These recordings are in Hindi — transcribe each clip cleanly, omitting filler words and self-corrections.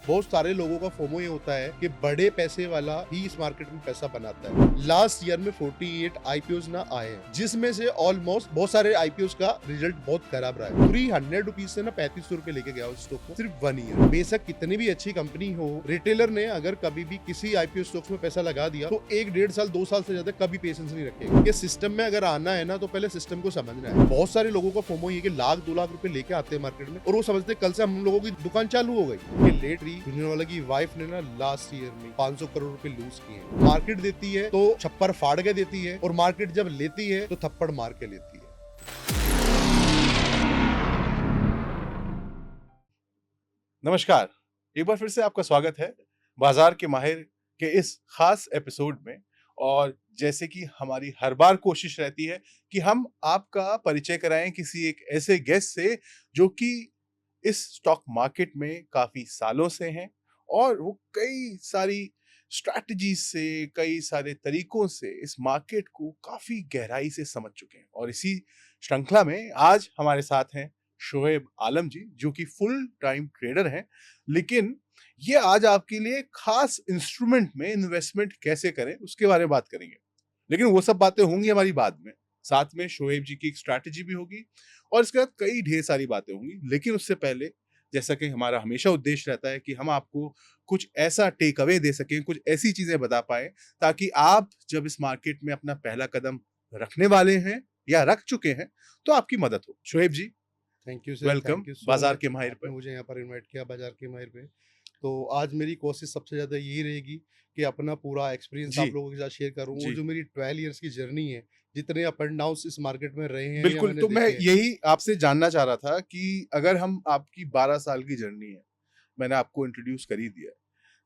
बहुत सारे लोगों का फोमो ये होता है कि बड़े पैसे वाला ही इस मार्केट में पैसा बनाता है। लास्ट ईयर में 48 आईपीओ ना आए हैं, जिसमें से ऑलमोस्ट बहुत सारे आईपीओ का रिजल्ट बहुत खराब रहा है। 300 रुपीज से ना 3500 रुपए लेके गया उस स्टॉक को सिर्फ 1 ईयर। बेशक कितनी भी अच्छी कंपनी हो, रिटेलर ने अगर कभी भी किसी आईपीओ स्टॉक्स में पैसा लगा दिया तो 1-1.5 साल 2 साल से ज्यादा कभी पेशेंस नहीं रखेगा। ये सिस्टम में अगर आना है ना तो पहले सिस्टम को समझना है। बहुत सारे लोगों का फोमो ये कि लाख 2 लाख रुपए लेके आते हैं मार्केट में और वो समझते हैं कल से हम लोगों की दुकान चालू हो गई। लेट रही दुनिया वाला की वाइफ ने ना लास्ट ईयर में 500 करोड़ रुपए लूज किए। मार्केट देती है तो छप्पर फाड़ के देती है और मार्केट जब लेती है तो थप्पड़ मार के लेती है। नमस्कार, एक बार फिर से आपका स्वागत है बाजार के माहिर के इस खास एपिसोड में। और जैसे कि हमारी हर बार कोशिश रहती है कि हम आपका परिचय कराएं किसी एक ऐसे गेस्ट से जो कि इस स्टॉक मार्केट में काफी सालों से हैं और वो कई सारी स्ट्रैटेजीज से, कई सारे तरीकों से इस मार्केट को काफी गहराई से समझ चुके हैं। और इसी श्रृंखला में आज हमारे साथ हैं शोएब आलम जी, जो कि फुल टाइम ट्रेडर हैं, लेकिन ये आज आपके लिए खास इंस्ट्रूमेंट में इन्वेस्टमेंट कैसे करें उसके बारे में बात करेंगे। लेकिन वो सब बातें होंगी हमारी बाद में। साथ में शोएब जी की एक स्ट्रैटेजी भी होगी और इसके बाद कई ढेर सारी बातें होंगी। लेकिन उससे पहले, जैसा कि हमारा हमेशा उद्देश्य रहता है कि हम आपको कुछ ऐसा टेक अवे दे सकें, कुछ ऐसी चीजें बता पाए ताकि आप जब इस मार्केट में अपना पहला कदम रखने वाले हैं या रख चुके हैं तो आपकी मदद हो। Shoaib ji, thank you sir, welcome thank you so बाजार मच। के माहिर आपने पर। मुझे यहाँ पर इनवाइट किया बाजार के माहिर पे। तो आज मेरी कोशिश सबसे ज़्यादा यही रहेगी कि अपना पूरा एक्सपीरियंस जी आप लोगों के साथ शेयर करूँ और जी, जो मेरी 12 इयर्स की जर्नी है, जितने अप एंड डाउन इस मार्केट में रहे हैं या बिल्कुल। मैंने तो मैं देखे हैं। यही आपसे जानना चाह रहा था कि अगर हम आपकी 12 साल की जर्नी है, मैंने आपको इंट्रोड्यूस कर ही दिया है।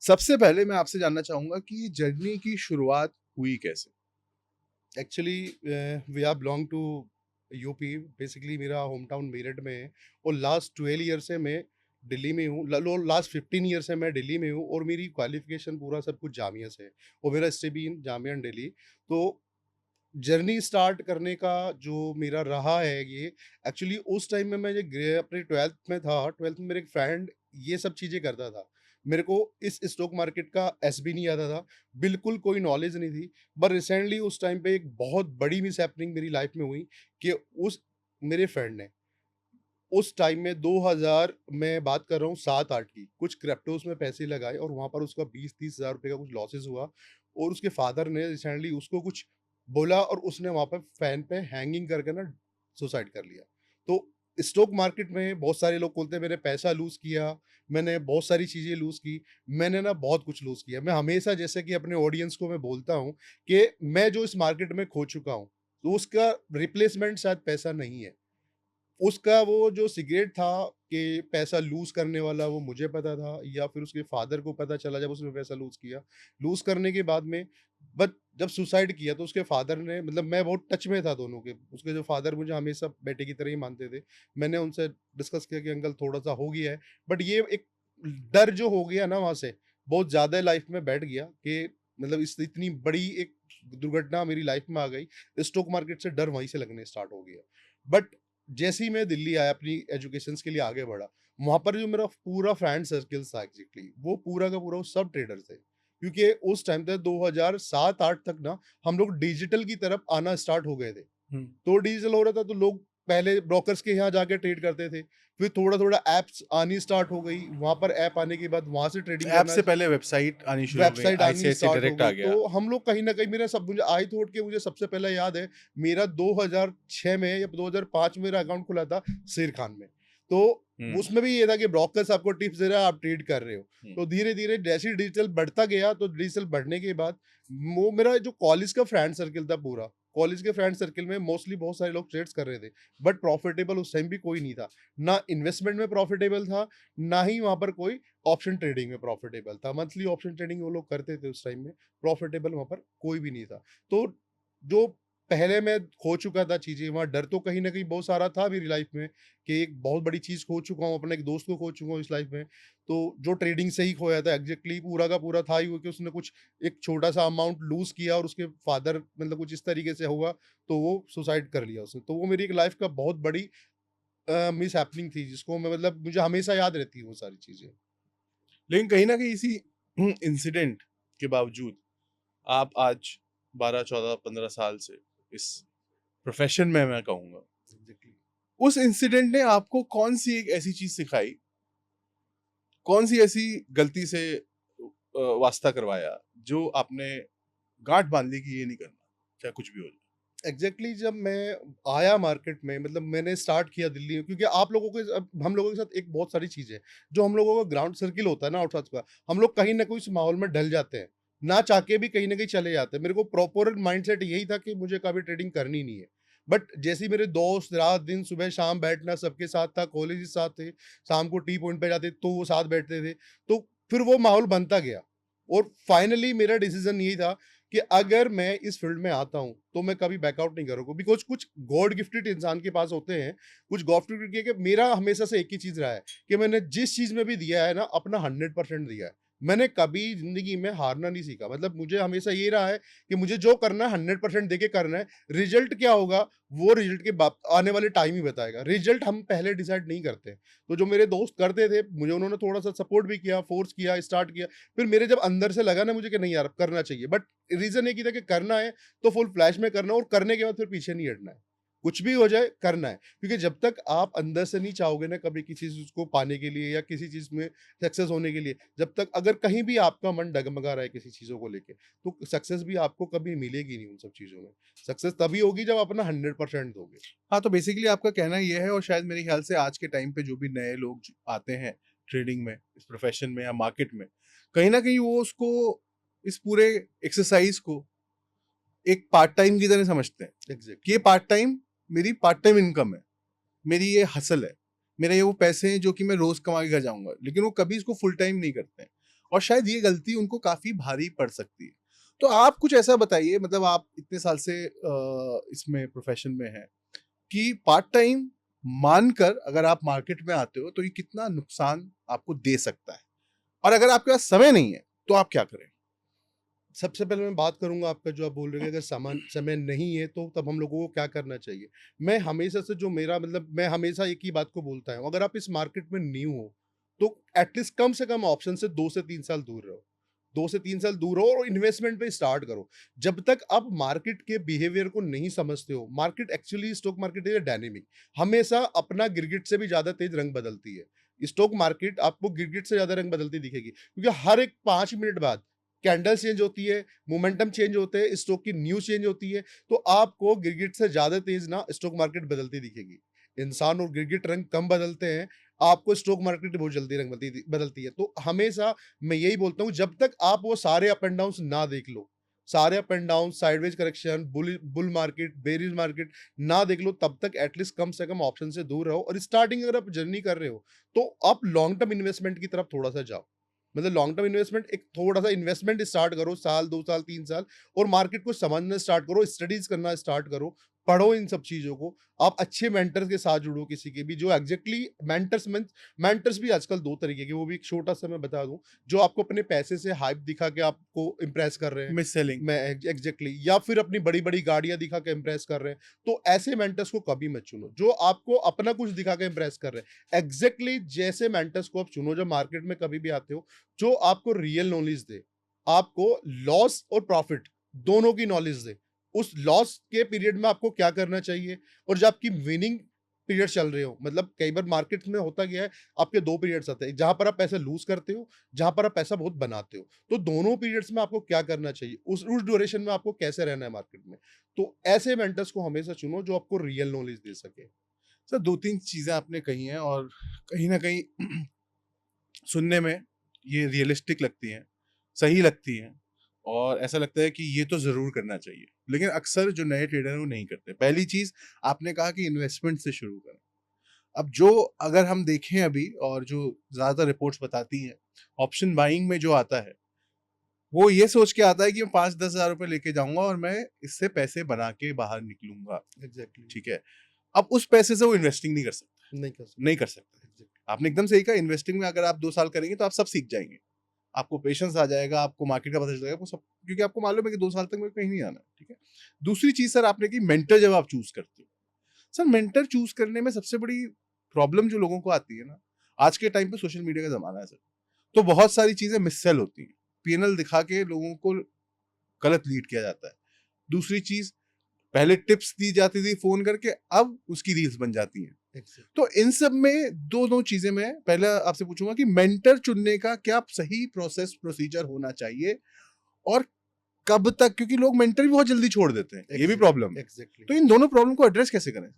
सबसे पहले मैं आपसे जानना चाहूंगा कि ये जर्नी की शुरुआत हुई कैसे? Actually we are belong to UP. Basically मेरा होम टाउन मेरठ में है और लास्ट 12 ईयर से मैं दिल्ली में हूँ। लास्ट 15 ईयर से मैं दिल्ली में हूँ और मेरी क्वालिफिकेशन पूरा सब कुछ जामिया से है और मेरा स्टे भी इन जामिया दिल्ली। तो जर्नी स्टार्ट करने का जो मेरा रहा है ये, एक्चुअली उस टाइम में मैं अपने 12th में था। 12th में मेरे एक फ्रेंड ये सब चीज़ें करता था। मेरे को इस स्टॉक मार्केट का एस भी नहीं आता था, बिल्कुल कोई नॉलेज नहीं थी। बट रिसेंटली उस टाइम पे एक बहुत बड़ी मिस हैपनिंग मेरी लाइफ में हुई कि उस मेरे फ्रेंड ने उस टाइम में 2000, मैं बात कर रहा हूँ 7-8 की, कुछ क्रिप्टोस में पैसे लगाए और वहाँ पर उसका 20-30 हज़ार रुपए का कुछ लॉसेस हुआ और उसके फादर ने रिसेंटली उसको कुछ बोला और उसने वहाँ पे फैन पे हैंगिंग करके ना सुसाइड कर लिया। तो स्टॉक मार्केट में बहुत सारे लोग बोलते हैं मैंने पैसा लूज़ किया, मैंने बहुत सारी चीज़ें लूज़ की, मैंने ना बहुत कुछ लूज़ किया। मैं हमेशा जैसे कि अपने ऑडियंस को मैं बोलता हूँ कि मैं जो इस मार्केट में खो चुका हूँ, तो उसका रिप्लेसमेंट शायद पैसा नहीं है। उसका वो जो सिगरेट था कि पैसा लूज़ करने वाला, वो मुझे पता था या फिर उसके फादर को पता चला जब उसने पैसा लूज़ किया। लूज़ करने के बाद में बट जब सुसाइड किया तो उसके फादर ने, मतलब मैं बहुत टच में था दोनों के। उसके जो फादर मुझे हमेशा बेटे की तरह ही मानते थे। मैंने उनसे डिस्कस किया कि अंकल थोड़ा-सा हो गया है। बट ये एक डर जो हो गया ना वहाँ से, बहुत ज़्यादा लाइफ़ में बैठ गया कि मतलब इस इतनी बड़ी एक दुर्घटना मेरी लाइफ़ में आ गई। स्टॉक मार्केट से डर वहीं से लगने स्टार्ट हो गया। बट जैसे ही मैं दिल्ली आया, अपनी एजुकेशंस के लिए आगे बढ़ा, वहाँ पर जो मेरा पूरा फ्रेंड सर्कल था एग्ज़ैक्टली, वो पूरा का पूरा वो सब ट्रेडर थे। क्योंकि उस टाइम तक 2007-8 तक ना हम लोग डिजिटल की तरफ आना स्टार्ट हो गए थे। हम्म। तो डिजिटल हो रहा था तो लोग पहले ब्रोकर्स के यहाँ जाके ट्रेड करते थे। फिर थोड़ा-थोड़ा ऐप्स आनी स्टार्ट हो गई, वहाँ पर ऐप आने के बाद वहाँ से ट्रेडिंग ऐप करना, से पहले वेबसाइट आनी शुरू हो गई, वेबसाइट आनी आईसीआईसी स्टार्ट हो डायरेक्ट आ गई। गया। तो हम लोग कहीं न कहीं, मेरा सब मुझे आई थॉट कि मुझे सबसे पहले याद है मेरा 2006 में या 2005 में मेरा अकाउंट खुला था शेर खान में। तो उसमें भी ये था कि ब्रोकर्स आपको टिप्स दे रहा है, आप ट्रेड कर रहे हो। तो धीरे-धीरे जैसे ही डिजिटल बढ़ता गया, तो डिजिटल बढ़ने के बाद वो मेरा जो कॉलेज का फ्रेंड सर्किल था पूरा, कॉलेज के फ्रेंड सर्किल में मोस्टली बहुत सारे लोग ट्रेड्स कर रहे थे। बट प्रॉफिटेबल उस टाइम भी कोई नहीं था। ना इन्वेस्टमेंट में प्रॉफिटेबल था, ना ही वहाँ पर कोई ऑप्शन ट्रेडिंग में प्रॉफिटेबल था। मंथली ऑप्शन ट्रेडिंग वो लोग करते थे उस टाइम में, प्रॉफिटेबल वहाँ पर कोई भी नहीं था। तो जो पहले मैं खो चुका था चीज़ें, वहाँ डर तो कहीं न कहीं बहुत सारा था मेरी लाइफ़ में कि एक बहुत बड़ी चीज़ खो चुका हूँ, अपने एक दोस्त को खो चुका हूँ इस लाइफ़ में। तो जो ट्रेडिंग से ही खोया था एग्ज़ैक्टली, पूरा का पूरा था ही वो कि उसने कुछ एक छोटा-सा अमाउंट लूज़ किया और उसके फादर मतलब कुछ इस तरीके से हुआ, तो वो सुसाइड कर लिया उसने। तो वो मेरी एक लाइफ़ का बहुत बड़ी मिसहैपनिंग थी, जिसको मैं, मतलब मुझे हमेशा याद रहती है वो सारी चीज़ें। लेकिन कहीं ना कहीं इसी इंसिडेंट के बावजूद आप आज 12, 14, 15 साल से इस प्रोफेशन में, मैं कहूँगा, एग्जैक्टली। उस इंसिडेंट ने आपको कौन सी एक ऐसी चीज सिखाई, कौन सी ऐसी गलती से वास्ता करवाया जो आपने गांठ बांध ली कि ये नहीं करना, चाहे कुछ भी हो जाए? एग्जैक्टली जब मैं आया मार्केट में, मतलब मैंने स्टार्ट किया दिल्ली में, क्योंकि आप लोगों के अब हम लोगों के साथ एक बहुत सारी चीज़ें हैं जो हम लोगों का ग्राउंड सर्किल होता है ना, आउटसाइड का, हम लोग कहीं ना कोई इस माहौल में ढल जाते हैं, ना चाह के भी कहीं ना कहीं चले जाते हैं। मेरे को प्रॉपर माइंडसेट यही था कि मुझे कभी ट्रेडिंग करनी नहीं है, बट जैसे ही मेरे दोस्त रात दिन सुबह शाम बैठना सबके साथ था, कॉलेज साथ थे, शाम को टी पॉइंट पे जाते तो वो साथ बैठते थे, तो फिर वो माहौल बनता गया। और फाइनली मेरा डिसीजन यही था कि अगर मैं इस फील्ड में आता हूँ तो मैं कभी बैकआउट नहीं करूँगा, बिकॉज कुछ गॉड गिफ्टेड इंसान के पास होते हैं, कुछ गॉड गिफ्टेड कि मेरा हमेशा से एक ही चीज रहा है कि मैंने जिस चीज में भी दिया है ना अपना 100% दिया है। मैंने कभी जिंदगी में हारना नहीं सीखा, मतलब मुझे हमेशा ये रहा है कि मुझे जो करना है 100% देके करना है। रिजल्ट क्या होगा वो रिजल्ट के बाद आने वाले टाइम ही बताएगा, रिजल्ट हम पहले डिसाइड नहीं करते। तो जो मेरे दोस्त करते थे मुझे उन्होंने थोड़ा सा सपोर्ट भी किया, फोर्स किया, स्टार्ट किया। फिर मेरे जब अंदर से लगा ना मुझे कि नहीं यार करना चाहिए, बट रीजन एक ही था कि करना है तो फुल फ्लैश में करना है, और करने के बाद फिर पीछे नहीं हटना है। कुछ भी हो जाए करना है, क्योंकि जब तक आप अंदर से नहीं चाहोगे ना कभी किसी चीज को पाने के लिए या किसी चीज में सक्सेस होने के लिए, जब तक अगर कहीं भी आपका मन डगमगा रहा है किसी चीजों को लेके, तो सक्सेस भी आपको कभी मिलेगी नहीं उन सब चीजों में। सक्सेस तभी होगी जब अपना 100% दोगे। हाँ, तो बेसिकली आपका कहना ये है, और शायद मेरे ख्याल से आज के टाइम पे जो भी नए लोग आते हैं ट्रेडिंग में, इस प्रोफेशन में या मार्केट में, कहीं ना कहीं वो उसको, इस पूरे एक्सरसाइज को एक पार्ट टाइम की तरह समझते हैं कि एग्जैक्टली। ये पार्ट टाइम, मेरी पार्ट टाइम इनकम है, मेरी ये हसल है, मेरा ये वो पैसे हैं जो कि मैं रोज कमा के घर जाऊंगा, लेकिन वो कभी इसको फुल टाइम नहीं करते हैं। और शायद ये गलती उनको काफी भारी पड़ सकती है। तो आप कुछ ऐसा बताइए, मतलब आप इतने साल से इसमें प्रोफेशन में हैं, कि पार्ट टाइम मानकर अगर आप मार्केट में आते हो तो ये कितना नुकसान आपको दे सकता है, और अगर आपके पास समय नहीं है तो आप क्या करें? सबसे पहले मैं बात करूंगा आपका जो आप बोल रहे हो कि अगर सामान समय नहीं है तो तब हम लोगों को क्या करना चाहिए। मैं हमेशा से जो मेरा मतलब मैं हमेशा एक ही बात को बोलता हूँ, अगर आप इस मार्केट में न्यू हो तो एटलीस्ट कम से कम ऑप्शन से 2 से 3 साल दूर रहो। 2 से 3 साल दूर रहो और इन्वेस्टमेंट पे स्टार्ट करो। जब तक आप मार्केट के बिहेवियर को नहीं समझते हो, market actually stock market is dynamic, हमेशा अपना गिरगिट से भी ज्यादा तेज रंग बदलती है। स्टॉक मार्केट आपको गिरगिट से ज्यादा रंग बदलती दिखेगी, क्योंकि हर एक 5 मिनट बाद कैंडल चेंज होती है, मोमेंटम चेंज होते हैं, स्टॉक की न्यूज चेंज होती है। तो आपको गिरगिट से ज्यादा तेज ना स्टॉक मार्केट बदलती दिखेगी। इंसान और गिरगिट रंग कम बदलते हैं, आपको स्टॉक मार्केट बहुत जल्दी रंग बदलती बदलती है। तो हमेशा मैं यही बोलता हूँ, जब तक आप वो सारे अप एंड डाउन ना देख लो, सारे up and down, sideways correction, bull bull market, bearish market ना देख लो, तब तक एटलीस्ट कम से कम ऑप्शन से दूर रहो। और स्टार्टिंग अगर आप जर्नी कर रहे हो तो आप लॉन्ग टर्म इन्वेस्टमेंट की तरफ थोड़ा सा जाओ। मतलब लॉन्ग टर्म इन्वेस्टमेंट, एक थोड़ा सा इन्वेस्टमेंट स्टार्ट करो, साल 2 साल 3 साल, और मार्केट को समझना स्टार्ट करो, स्टडीज करना स्टार्ट करो, पढ़ो इन सब चीजों को। आप अच्छे मेंटर्स के साथ जुड़ो, किसी के भी जो एग्जैक्टली मेंटर्स मींस, मेंटर्स भी आजकल दो तरीके के, वो भी एक छोटा सा मैं बता दूं, जो आपको अपने पैसे से हाइप दिखा के आपको इंप्रेस कर रहे हैं, मिस सेलिंग। मैं एग्जैक्टली, या फिर अपनी बड़ी बड़ी गाड़ियां दिखा के इंप्रेस कर रहे हैं। तो ऐसे मेंटर्स को कभी मत चुनो जो आपको अपना कुछ दिखा के इंप्रेस कर रहे हैं। एग्जैक्टली जैसे मेंटर्स को आप चुनो जो मार्केट में कभी भी आते हो, जो आपको रियल नॉलेज दे, आपको लॉस और प्रॉफिट दोनों की नॉलेज दे। उस लॉस के पीरियड में आपको क्या करना चाहिए, और जब आपकी विनिंग पीरियड चल रहे हो, मतलब कई बार मार्केट में होता गया है, आपके दो पीरियड्स आते हैं, जहां पर आप पैसे लूज करते हो, जहां पर आप पैसा बहुत बनाते हो। तो दोनों पीरियड्स में आपको क्या करना चाहिए, उस ड्यूरेशन में आपको कैसे रहना है मार्केट में। तो ऐसे मेंटर्स को हमेशा चुनो जो आपको रियल नॉलेज दे सके। सर, 2-3 चीजें आपने कही हैं और कहीं ना कहीं सुनने में ये रियलिस्टिक लगती हैं, सही लगती हैं, और ऐसा लगता है कि ये तो ज़रूर करना चाहिए। लेकिन अक्सर जो नए ट्रेडर हैं वो नहीं करते। पहली चीज़, आपने कहा कि इन्वेस्टमेंट से शुरू करें। अब जो, अगर हम देखें अभी, और जो ज़्यादातर रिपोर्ट्स बताती हैं, ऑप्शन बाइंग में जो आता है, वो ये सोच के आता है कि मैं 5-10 हज़ार रुपए लेके जाऊँगा और मैं इससे पैसे बना के बाहर निकलूँगा, एग्जैक्टली। ठीक है? अब उस पैसे से वो इन्वेस्टिंग नहीं कर सकता, नहीं कर नहीं सकते। कर सकता। एग्जैक्टली। आपने एकदम सही कहा, इन्वेस्टिंग में अगर आप 2 साल करेंगे तो आप सब सीख जाएँगे। आपको पेशेंस आ जाएगा, आपको मार्केट का पता चल जाएगा, आपको सब, क्योंकि आपको मालूम है कि 2 साल तक मेरे को कहीं नहीं आना है, ठीक है? दूसरी चीज़ सर, आपने की मेंटर जब आप चूज़ करते हो। सर, मेंटर चूज़ करने में सबसे बड़ी प्रॉब्लम जो लोगों को आती है ना, आज के टाइम पे सोशल मीडिया का ज़माना है सर। तो बहुत सारी चीजें मिससेल होती हैं, पीएनएल दिखा के लोगों को गलत लीड किया जाता है। दूसरी चीज, पहले टिप्स दी जाती थी फोन करके, अब उसकी रील्स बन जाती हैं। Exactly. तो इन सब में दो चीजें मैं पहले आपसे पूछूंगा कि मेंटर चुनने का क्या सही प्रोसेस प्रोसीजर होना चाहिए, और कब तक, क्योंकि लोग मेंटर भी बहुत जल्दी छोड़ देते हैं, ये भी प्रॉब्लम है। Exactly. तो इन दोनों प्रॉब्लम को एड्रेस कैसे करें?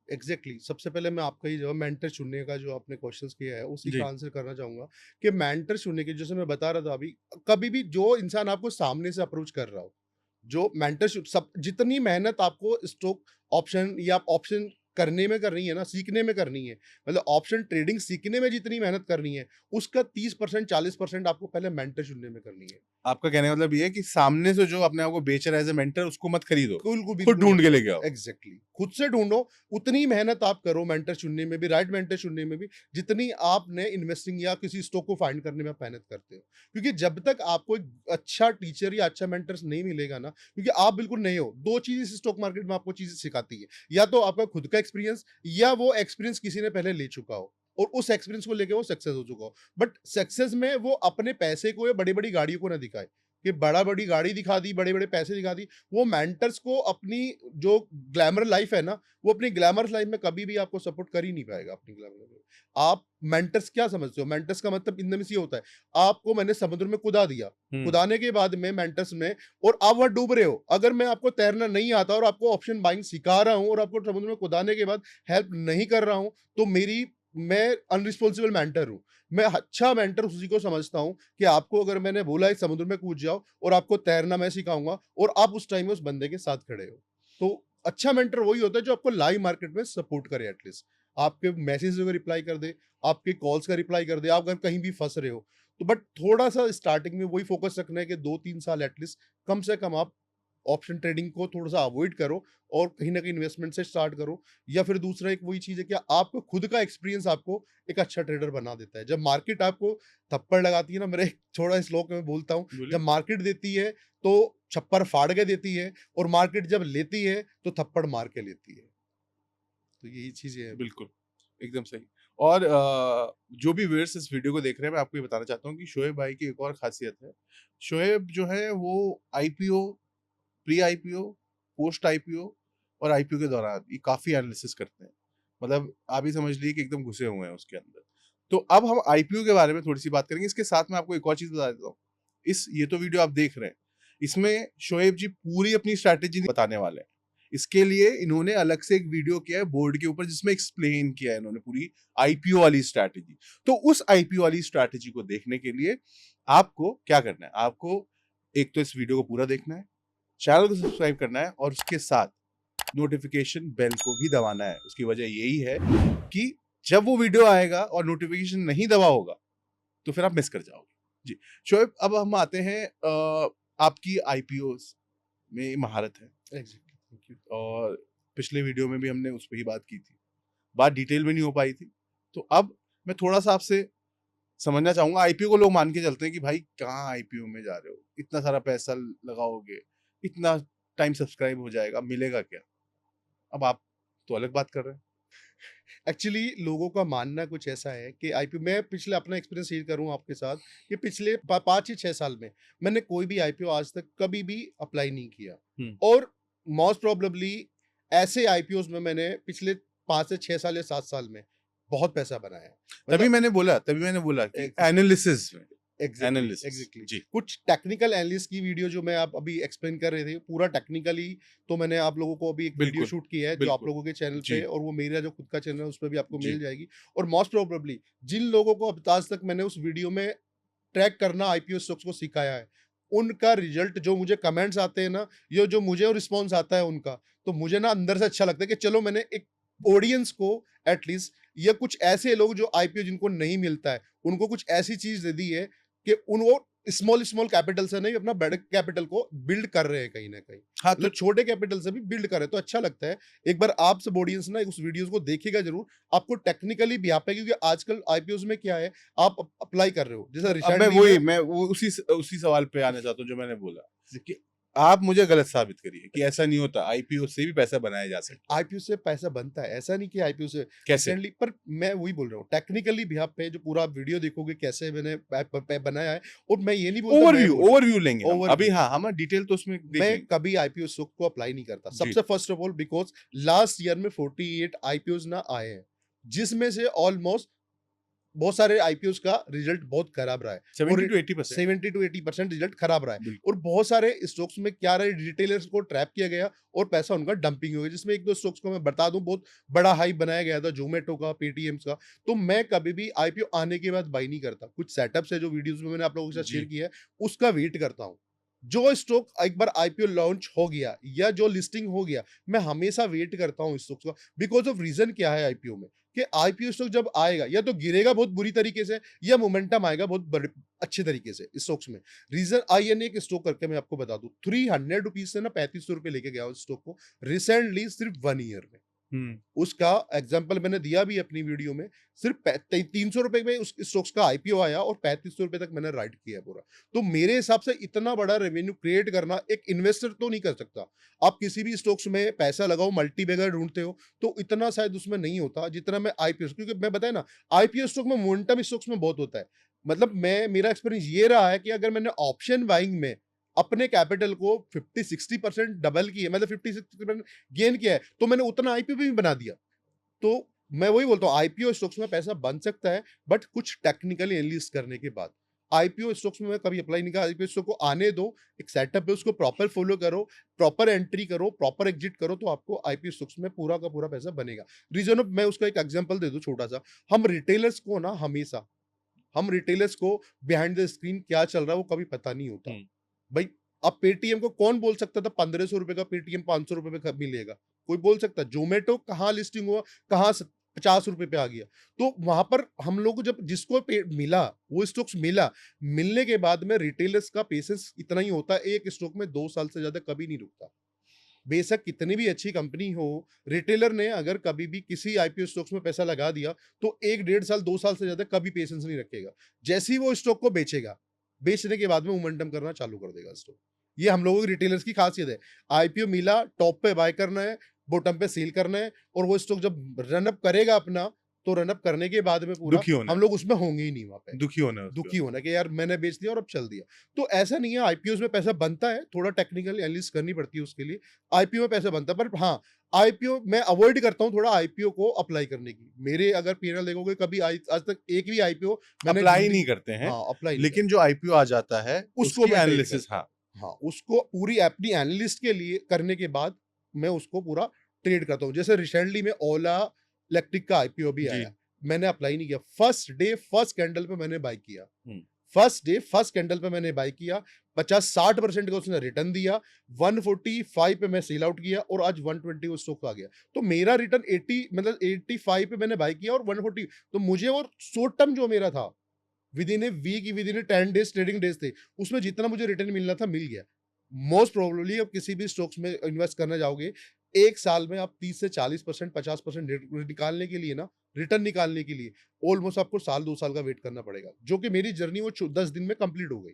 एग्जैक्टली सबसे पहले मैं आपका ही जो मेंटर चुनने का जो आपने क्वेश्चंस किया है उसी जी। का आंसर करना चाहूंगा कि मेंटर चुनने के जैसे मैं बता रहा था अभी, कभी भी जो इंसान आपको सामने से अप्रोच कर रहा हो, जो मेंटरशिप सब जितनी मेहनत आपको स्टॉक ऑप्शन या ऑप्शन करने में करनी है ना, सीखने में करनी है, मतलब ऑप्शन ट्रेडिंग सीखने में जितनी मेहनत करनी है, उसका 30% 40% आपको पहले मेंटर चुनने में करनी है। आपका कहने का मतलब ये है कि सामने से जो अपने आप को बेच रहा है एज ए मेंटर, उसको मत खरीदो, बिल्कुल खुद ढूंढ के लेके आओ। एग्जैक्टली खुद से ढूंढो, उतनी मेहनत आप करो मेंटर चुनने में भी, राइट मेंटर चुनने में भी, जितनी आपने इन्वेस्टिंग या किसी स्टॉक को फाइंड करने में आप मेहनत करते हो। क्योंकि जब तक आपको एक अच्छा टीचर या अच्छा मेंटर नहीं मिलेगा ना, क्योंकि आप बिल्कुल नहीं हो, दो चीजें इस स्टॉक मार्केट में आपको चीजें सिखाती है, या तो आपका खुद का एक्सपीरियंस या वो एक्सपीरियंस किसी ने पहले ले चुका हो और उस एक्सपीरियंस को लेके वो सक्सेस हो चुका हो। बट सक्सेस में वो अपने पैसे को या बड़ी बड़ी गाड़ियों को ना दिखाए कि बड़ा बड़ी गाड़ी दिखा दी, बड़े बड़े पैसे दिखा दी, वो मेंटर्स को अपनी जो ग्लैमर लाइफ है ना, वो अपनी ग्लैमर लाइफ में कभी भी आपको सपोर्ट कर ही नहीं पाएगा अपनी ग्लैमर लाइफ में। आप मेंटर्स क्या समझते हो? मेंटर्स का मतलब इनमें से ये होता है, आपको मैंने समुद्र में कुदा दिया, कुदाने के बाद में मेंटर्स में, और आप वहां डूब रहे हो, अगर मैं आपको तैरना नहीं आता और आपको ऑप्शन बाइंग सिखा रहा हूं और आपको समुद्र में कुदाने के बाद हेल्प नहीं कर रहा हूं, तो मैं अनरिस्पॉन्सिबल मेंटर हूं। मैं अच्छा मेंटर उसी को समझता हूं कि आपको अगर मैंने बोला है समुद्र में कूद जाओ और आपको तैरना मैं सिखाऊंगा और आप उस टाइम में उस बंदे के साथ खड़े हो, तो अच्छा मेंटर वही होता है जो आपको लाइव मार्केट में सपोर्ट करे, एटलीस्ट आपके मैसेज का रिप्लाई कर दे, आपके कॉल्स का रिप्लाई कर दे, आप अगर कहीं भी फंस रहे हो तो। बट थोड़ा सा स्टार्टिंग में वही फोकस रखना है कि 2-3 साल एटलीस्ट कम से कम आप ऑप्शन ट्रेडिंग को थोड़ा सा अवॉइड करो और कहीं ना कहीं इन्वेस्टमेंट से स्टार्ट करो। या फिर दूसरा एक वही चीज है कि आपको खुद का एक्सपीरियंस आपको एक अच्छा ट्रेडर बना देता है। जब मार्केट आपको थप्पड़ लगाती है ना, मेरे एक छोटा श्लोक में बोलता हूँ, बोलिए। जब मार्केट देती है तो छप्पर फाड़ के देती है, और मार्केट जब लेती है तो थप्पड़ मार के लेती है। तो यही चीजें हैं। बिल्कुल, एकदम सही। और जो भी व्यूअर्स इस वीडियो को देख रहे हैं, मैं आपको ये बताना चाहता हूँ कि शोएब भाई की एक और खासियत है। शोएब जो है वो IPO, pre IPO, post IPO और आईपीओ के दौरान ये काफी एनालिसिस करते हैं। मतलब आप ही समझ लीजिए कि एकदम घुसे हुए हैं उसके अंदर। तो अब हम आईपीओ के बारे में थोड़ी सी बात करेंगे। इसके साथ में आपको एक और चीज बता देता हूँ। ये तो वीडियो आप देख रहे हैं, इसमें शोएब जी पूरी अपनी स्ट्रैटेजी बताने वाले हैं। इसके लिए इन्होंने अलग से एक वीडियो किया है बोर्ड के ऊपर, जिसमें एक्सप्लेन किया है इन्होंने पूरी आईपीओ वाली स्ट्रैटेजी। तो उस आईपीओ वाली स्ट्रैटेजी को देखने के लिए आपको क्या करना है? आपको एक तो इस वीडियो को पूरा देखना है, चैनल को सब्सक्राइब करना है, और उसके साथ नोटिफिकेशन बेल को भी दबाना है। उसकी वजह यही है कि जब वो वीडियो आएगा और नोटिफिकेशन नहीं दबा होगा तो फिर आप मिस कर जाओगे। जी शोएब, अब हम आते हैं आपकी आईपीओस में महारत है, एग्जैक्टली, थैंक यू। और पिछले वीडियो में भी हमने उस पर ही बात की थी, बात डिटेल में नहीं हो पाई थी। तो अब मैं थोड़ा सा आपसे समझना चाहूंगा। आईपीओ को लोग मान के चलते हैं कि भाई कहाँ आईपीओ में जा रहे हो, इतना सारा पैसा लगाओगे, इतना टाइम सब्सक्राइब हो जाएगा, मिलेगा क्या? अब आप तो अलग बात कर रहे हैं। एक्चुअली लोगों का मानना कुछ ऐसा है कि आईपीओ, मैं पिछले अपना एक्सपीरियंस शेयर करूं आपके साथ कि पिछले 5 या 6 साल में मैंने कोई भी आईपीओ आज तक कभी भी अप्लाई नहीं किया, और मोस्ट प्रोबेबली ऐसे आईपीओस में मैंने पिछले 5 से 6 साल या 7 साल में बहुत पैसा बनाया है। तभी मैंने बोला कि एनालिसिस में एग्जैक्टली जी कुछ टेक्निकल एनालिस्ट की वीडियो जो मैं आप अभी एक्सप्लेन कर रहे थे, पूरा टेक्निकली तो मैंने आप लोगों को अभी एक वीडियो बिल्कुल, शूट किया है जो आप लोगों के चैनल जी। पे, और वो मेरा जो खुद का चैनल है उस पर भी आपको जी। मिल जाएगी। और मोस्ट प्रोबेबली जिन लोगों को अब आज तक मैंने उस वीडियो में ट्रैक करना आईपीओ स्टॉक्स को सिखाया है, उनका रिजल्ट जो मुझे कमेंट्स आते हैं ना, ये जो मुझे रिस्पॉन्स आता है उनका, तो मुझे ना अंदर से अच्छा लगता है कि चलो मैंने एक ऑडियंस को एटलीस्ट, या कुछ ऐसे लोग जो आईपीओ जिनको नहीं मिलता है उनको कुछ ऐसी चीज दे दी है कि उन वो स्मॉल स्मॉल कैपिटल से नहीं अपना बड़े कैपिटल को बिल्ड कर रहे हैं कहीं ना कहीं। हाँ, तो मतलब छोटे कैपिटल से भी बिल्ड कर रहे हैं, तो अच्छा लगता है। एक बार आप सब ऑडियंस ना उस वीडियोस को देखिएगा जरूर, आपको टेक्निकली भी आप है, क्योंकि आजकल आईपीओस में क्या है, आप अप्लाई कर रहे हो जैसे अब रिसेंटली मैं वो उसी सवाल पे आना चाहता हूँ जो मैंने बोला कि आप मुझे गलत साबित करिए कि ऐसा नहीं होता, आईपीओ से भी पैसा बनाया जा सकता है। आईपीओ से पैसा बनता है, ऐसा नहीं कि आईपीओ से कैसे? रिसेंटली, पर मैं वही बोल रहा हूँ टेक्निकली भी, आप पे जो पूरा वीडियो देखोगे कैसे मैंने बनाया है, और मैं ये नहीं बोलता मैं बोल ओवरव्यू लेंगे हम। अभी ओवरव्यू। हाँ, हम डिटेल तो उसमें देख मैं लेंगे। कभी आईपीओ स्टॉक को अप्लाई नहीं करता। जी। सबसे first of all because last year में 48 आईपीओज ना आए हैं, जिसमें से ऑलमोस्ट बहुत सारे आईपीओज का रिजल्ट बहुत खराब रहा है, 70 to 80%। 70 to 80% रिजल्ट खराब रहा है। बिल्कुल। और बहुत सारे स्टॉक्स में क्या रहा है, रिटेलर्स को ट्रैप किया गया और पैसा उनका डंपिंग हो गया, जिसमें एक दो स्टॉक्स को मैं बता दूं बहुत बड़ा हाइप बनाया गया था, जोमेटो का, पेटीएम का। तो मैं कभी भी आईपीओ आने के बाद बाई नहीं करता। कुछ सेटअप्स है जो वीडियोस में मैंने आप लोगों के साथ जी। शेयर किया है, उसका वेट करता हूँ। जो स्टॉक एक बार आईपीओ लॉन्च हो गया या जो लिस्टिंग हो गया, मैं हमेशा वेट करता हूँ स्टॉक्स का। बिकॉज ऑफ रीजन क्या है आईपीओ में, कि आईपीओ स्टॉक जब आएगा या तो गिरेगा बहुत बुरी तरीके से, या मोमेंटम आएगा बहुत अच्छे तरीके से स्टॉक्स में। रीजन आईएनए के स्टॉक करके मैं आपको बता दूं, 300 रुपीज से ना 3500 रुपए लेके गया उस स्टॉक को रिसेंटली, सिर्फ 1 ईयर में। उसका एग्जाम्पल मैंने दिया भी अपनी वीडियो में। सिर्फ 300 रुपए में उस स्टॉक्स का आईपीओ आया और 3500 रुपए तक मैंने राइट किया पूरा। तो मेरे हिसाब से इतना बड़ा रेवेन्यू क्रिएट करना एक इन्वेस्टर तो नहीं कर सकता। आप किसी भी स्टॉक्स में पैसा लगाओ, मल्टीबैगर ढूंढते हो, तो इतना शायद उसमें नहीं होता जितना मैं आईपीओ, क्योंकि मैं बताया ना, आईपीओ स्टॉक में मोमेंटम स्टॉक्स में बहुत होता है। मतलब मेरा एक्सपीरियंस ये रहा है कि अगर मैंने ऑप्शन बाइंग में अपने कैपिटल को 50-60% डबल किया, मतलब 50-60% गेन किया है, तो मैंने उतना आईपीओ भी बना दिया। तो मैं वही बोलता हूँ, आईपीओ स्टॉक्स में पैसा बन सकता है, बट कुछ टेक्निकली एनालिसिस करने के बाद। आईपीओ स्टॉक्स में मैं कभी अप्लाई नहीं किया। आईपीओ स्टॉक को आने दो, एक सेटअप है, उसको प्रॉपर फॉलो करो, प्रॉपर एंट्री करो, प्रॉपर एग्जिट करो, तो आपको आईपीओ स्टॉक्स में पूरा का पूरा पैसा बनेगा। रीजन ऑफ, मैं उसका एक एग्जांपल दे दूं छोटा सा। हम रिटेलर्स को ना, हमेशा हम रिटेलर्स को बिहाइंड द स्क्रीन क्या चल रहा है वो कभी पता नहीं होता भाई। अब पेटीएम को कौन बोल सकता था 1500 रुपए का पेटीएम 500 रुपए में कब मिलेगा? कोई बोल सकता? जोमेटो कहाँ लिस्टिंग हुआ, कहाँ 50 रुपए पे आ गया? तो वहां पर हम लोग को जब जिसको मिला, वो स्टॉक्स मिला, मिलने के बाद में रिटेलर्स का पेशेंस इतना ही होता है, एक स्टॉक में 2 साल से ज्यादा कभी नहीं रुकता। बेशक कितनी भी अच्छी कंपनी हो, रिटेलर ने अगर कभी भी किसी आईपीओ स्टॉक्स में पैसा लगा दिया, तो 1-1.5 साल 2 साल से ज्यादा कभी पेशेंस नहीं रखेगा। जैसे ही वो स्टॉक को बेचेगा, बेचने के बाद में मोमेंटम करना चालू कर देगा स्टॉक। ये हम लोगों की रिटेलर्स की खासियत है। आईपीओ मिला, टॉप पे बाय करना है, बॉटम पे सेल करना है, और वो स्टॉक जब रन अप करेगा अपना, तो रन अप करने के बाद में पूरा दुखी होना हम लोग उसमें होंगे ही नहीं वहां पे। दुखी होना है उसके दुखी होना कि यार मैंने बेच दिया और अब चल दिया। तो ऐसा नहीं है, आईपीओ में पैसा बनता है, थोड़ा टेक्निकल एनालिसिस करनी पड़ती है उसके लिए। आईपीओ में पैसा बनता है, पर हाँ, आईपीओ मैं अवॉइड करता हूँ थोड़ा आईपीओ को अप्लाई करने की। मेरे अगर पीएनएल देखोगे, कभी आज तक एक भी आईपीओ मैंने अप्लाई नहीं करते हैं। हाँ, अप्लाई लेकिन जो आईपीओ आ जाता है उसको उसकी मैं trade एनालिसिस, हाँ, हाँ, उसको पूरी अपनी एनालिस्ट के लिए करने के बाद मैं उसको पूरा ट्रेड करता हूँ। जैसे रिसेंटली में ओला इलेक्ट्रिक का आईपीओ भी जी। आया, मैंने अप्लाई नहीं किया। फर्स्ट डे फर्स्ट कैंडल पे मैंने बाय किया। हम्म। फर्स्ट डे फर्स्ट कैंडल पे मैंने बाय किया, 50-60% का उसने रिटर्न दिया, 145 पे मैं सेल आउट किया, और आज 120 वो स्टॉक आ गया। तो मेरा रिटर्न 80, मतलब 85 पे मैंने बाय किया और 140, तो मुझे वो शॉर्ट टर्म जो मेरा था, within a week, within a 10 days trading days थे, उसमें जितना मुझे रिटर्न मिलना था मिल गया। मोस्ट प्रोबेबली अब किसी भी स्टॉक्स में इन्वेस्ट करने जाओगे, एक साल में आप 30 से 40%, 50% निकालने के लिए ना, रिटर्न निकालने के लिए ऑलमोस्ट आपको साल 2 साल का वेट करना पड़ेगा, जो कि मेरी जर्नी वो 10 दिन में कंप्लीट हो गई।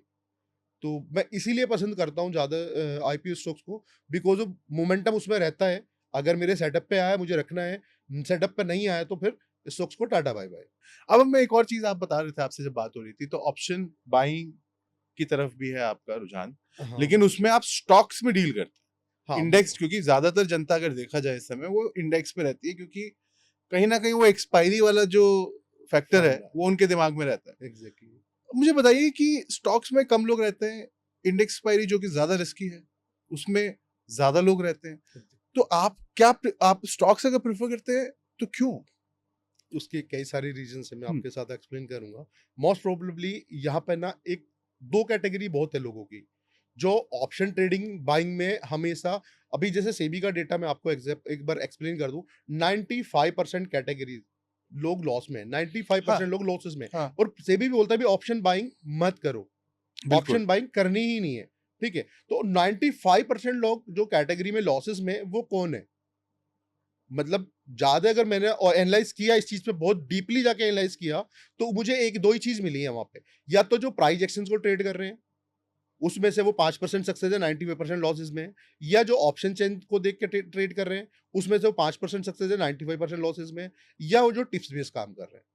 तो मैं इसीलिए पसंद करता हूँ ज्यादा आईपीओ स्टॉक्स को, बिकॉज ऑफ मोमेंटम उसमें रहता है। अगर मेरे सेटअप पे आया, मुझे रखना है, सेटअप पे नहीं आया, तो फिर स्टॉक्स को टाटा बाय बाय। अब मैं एक और चीज आप बता रहे थे, आपसे जब बात हो रही थी, तो ऑप्शन बाइंग की तरफ भी है आपका रुझान, हाँ, लेकिन उसमें आप स्टॉक्स में डील करते हैं। हाँ, इंडेक्स, क्योंकि ज्यादातर जनता अगर देखा जाए इस समय वो इंडेक्स पे रहती है, क्योंकि कहीं ना कहीं वो एक्सपायरी वाला जो फैक्टर है वो उनके दिमाग में रहता है। एग्जैक्टली। मुझे बताइए कि स्टॉक्स में कम लोग रहते हैं, इंडेक्स एक्सपायरी जो कि ज्यादा रिस्की है उसमें ज्यादा लोग रहते हैं, तो आप स्टॉक्स अगर प्रेफर करते हैं तो क्यों? उसके कई सारे रीजन है, मैं आपके साथ एक्सप्लेन करूंगा। मोस्ट प्रोबेबली यहाँ पे ना एक दो कैटेगरी बहुत है लोगों की, जो ऑप्शन ट्रेडिंग बाइंग में हमेशा, अभी जैसे सेबी का डेटा मैं आपको एक बार एक्सप्लेन कर दूं, 95% कैटेगरी लोग लॉस में, 95% लोग लॉसेस में। हाँ। और सेबी भी बोलता है भी ऑप्शन बाइंग मत करो, बिल्कुल। ऑप्शन बाइंग करनी ही नहीं है, ठीक है। तो 95% लोग जो कैटेगरी में लॉसेस में, वो कौन है? मतलब ज्यादा अगर मैंने और एनालाइज किया इस चीज पे, बहुत डीपली जाके एनालाइज किया, तो मुझे एक दो ही चीज मिली है वहां पे। या तो जो प्राइस एक्शंस को ट्रेड कर रहे हैं, उसमें से वो 5% सक्सेस है, 95% लॉसेस में है। या जो ऑप्शन चेन को देख के ट्रेड कर रहे हैं, उसमें से वो 5% सक्सेस है, 95% लॉसेस में है। या वो जो टिप्स बेस्ड काम कर रहे हैं।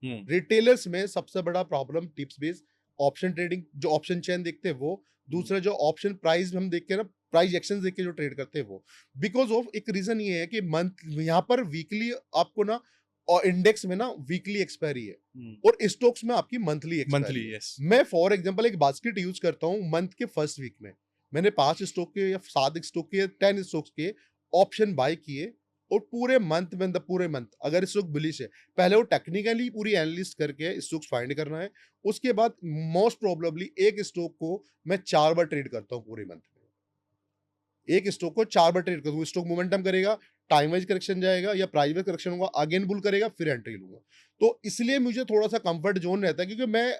हुँ, रिटेलर्स में सबसे बड़ा problem tips based option trading, जो ऑप्शन चेन देखते हैं वो, हुँ, दूसरा जो ऑप्शन प्राइस हम देख के ना, प्राइस एक्शन देख के जो ट्रेड करते हैं वो। बिकॉज ऑफ एक रीजन ये है कि मंथ यहाँ पर वीकली आपको ना, और इंडेक्स में ना वीकली एक्सपायरी है, हुँ। और स्टॉक्स में आपकी मंथली एक्सपायरी मंथली है। यस। मैं फॉर एग्जांपल एक बास्केट यूज करता हूँ मंथ के फर्स्ट वीक में, मैंने 5 स्टॉक के या 7 स्टॉक के 10 स्टॉक्स के ऑप्शन बाय किए, और पूरे मंथ में, पूरे मंथ अगर स्टॉक बुलिश है, पहले वो टेक्निकली पूरी एनालिस्ट करके स्टॉक्स फाइंड करना है। उसके बाद मोस्ट प्रोबेबली एक स्टॉक को मैं 4 बार ट्रेड करता हूँ पूरे मंथ में। एक स्टॉक को 4 बार ट्रेड करूँ, स्टॉक मोमेंटम करेगा, टाइम वाइज करेक्शन जाएगा या प्राइस वाइज करेक्शन होगा, अगेन बुल करेगा, फिर एंट्री लूँगा। तो इसलिए मुझे थोड़ा-सा कंफर्ट ज़ोन रहता है, क्योंकि मैं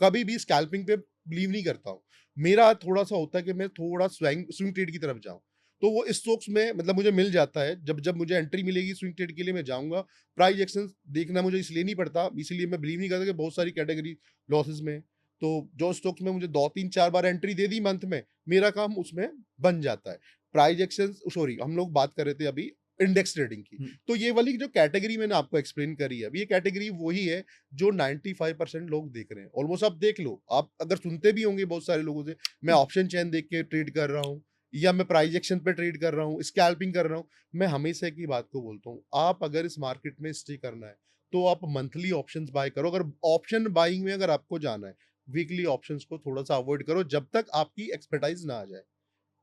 कभी भी स्कैल्पिंग पे बिलीव नहीं करता हूँ। मेरा थोड़ा-सा होता है कि मैं थोड़ा स्विंग स्विंग ट्रेड की तरफ जाऊँ। तो वो स्टॉक्स में मतलब मुझे मिल जाता है, जब जब मुझे एंट्री मिलेगी स्विंग ट्रेड के लिए मैं जाऊँगा। प्राइस एक्शंस देखना मुझे इसलिए नहीं पड़ता, इसलिए मैं बिलीव नहीं करता कि बहुत सारी कैटेगरी लॉसेस में है। तो जो स्टॉक्स में मुझे 2, 3, 4 बार एंट्री दे दी मंथ में, मेरा काम उसमें बन जाता है। प्राइस एक्शंस सॉरी हम लोग बात कर रहे थे अभी इंडेक्स ट्रेडिंग की। हुँ, तो ये वाली जो कैटेगरी मैंने आपको एक्सप्लेन करी है, अब ये कैटेगरी वही है जो 95% लोग देख रहे हैं। ऑलमोस्ट आप देख लो, आप अगर सुनते भी होंगे बहुत सारे लोगों से, मैं ऑप्शन चेन देख के ट्रेड कर रहा हूँ, या मैं प्राइस एक्शन पे ट्रेड कर रहा हूँ, स्कैल्पिंग कर रहा हूँ। मैं हमेशा की बात को बोलता हूँ, आप अगर इस मार्केट में स्टे करना है, तो आप मंथली ऑप्शंस बाय करो। अगर ऑप्शन बाइंग में अगर आपको जाना है, वीकली ऑप्शंस को थोड़ा सा अवॉइड करो जब तक आपकी एक्सपर्टाइज ना आ जाए।